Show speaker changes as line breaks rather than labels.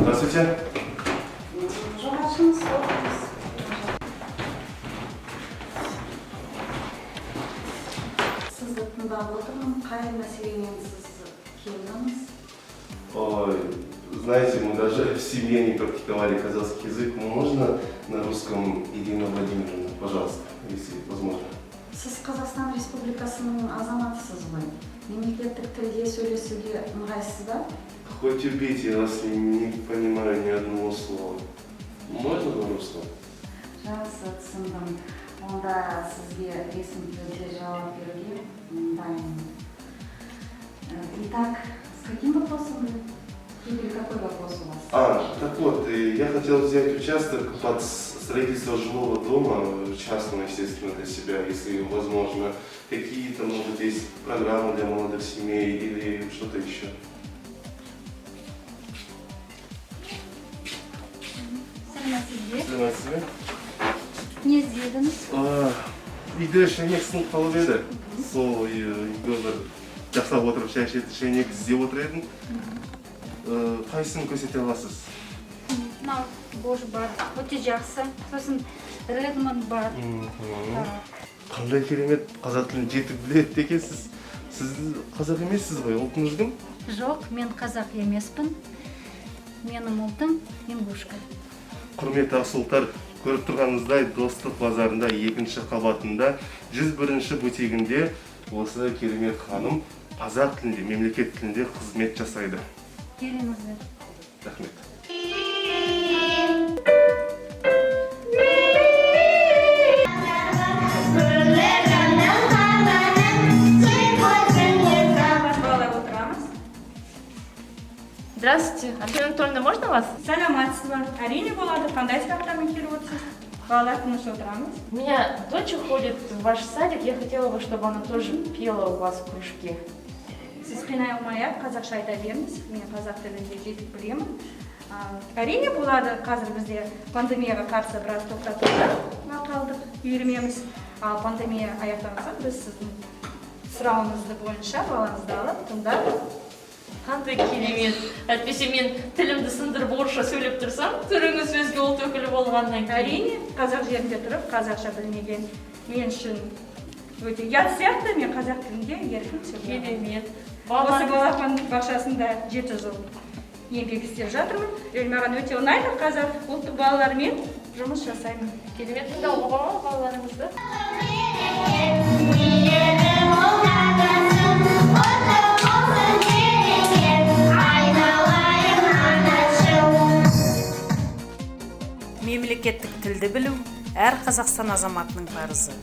Здравствуйте. Ой, знаете, мы даже в семье не практиковали казахский язык. Можно на русском, Ирина Владимировна, пожалуйста, если возможно.
Сіз Қазақстан Республикасының азаматысыз ғой. Мемлекеттік тілде сөйлесуге ыңғайсыз ба?
Хоть убейте, я вас не понимаю ни одного слова. Можно на русском?
Жақсы, түсіндім. Онда сізге ресми тілде жауап беруге дайынмын. Итак, с каким вопросом? Или какой вопрос у вас?
Так вот, я хотел взять участок под строительство жилого дома, частного, естественно, для себя, если возможно. Какие-то, может, есть программы для молодых семей или что-то еще? Сәлеметсіз.
Не іздедіңіз?
Үйде шәйнек сынып қалып еді. Сол үйге бір жасап отырып шәйнек іздеп отыр едім. Қайсысын көрсете аласыз?
Мынау бош бар, өте жақсы. Сосын Редмонд бар.
Қандай керемет, қазақ тілін жетік біледі екенсіз. Сіз қазақ емессіз ғой, ұлтыңыз кім?
Жоқ, мен қазақ емеспін. Менің ұлтым ингушка.
Құрметті ақсұлтар, көріп тұрғаныңыздай Достық базарында 2-ші қабатында 101-ші бутигінде осы керемет ханым қазақ тілінде, мемлекет тілінде қызмет жасайды.
Келіңіздер.
Рахмет.
Здравствуйте. Антонина Анатольевна, можно вас?
Саламатсыз ба. Әрине болады. Қандай сұрақтармен келіп отырсыз? Балалар тыныш отырамыз.
У меня дочь ходит в ваш садик. Я хотела бы, чтобы она тоже пела у вас в кружке.
Сіз қинай алмай-ақ қазақша айта беріңіз. Мен қазақ тілінде жетік білемін. Әрине болады. Қазір бізде пандемияға қарсы біраз тоқтатылды. Қалдық, үйірмеміз. Ал пандемия аяқтанса, біз сіздің сұрауыңызды бойынша балаңызды алып, тыңдап.
Қандай керемет. Әйтпесе мен тілімді сындырып орысша сөйлеп тұрсам, түріңіз өзге ұлт өкілі болғаннан кейін.
Әрине, қазақ жерінде тұрып, қазақша білмеген мен үшін өте ұят сияқты, мен қазақ тілінде еркін сөйлеймін.
Керемет.
Осы балапан бақшасында 7 жыл еңбек істеп жатырмын. Маған өте ұнайды, қазақ ұлттық балалармен жұмыс жасаймын.
Керемет тыңдауға балаларыңызды.
Мемлекеттік тілді білу әр Қазақстан азаматының парызы.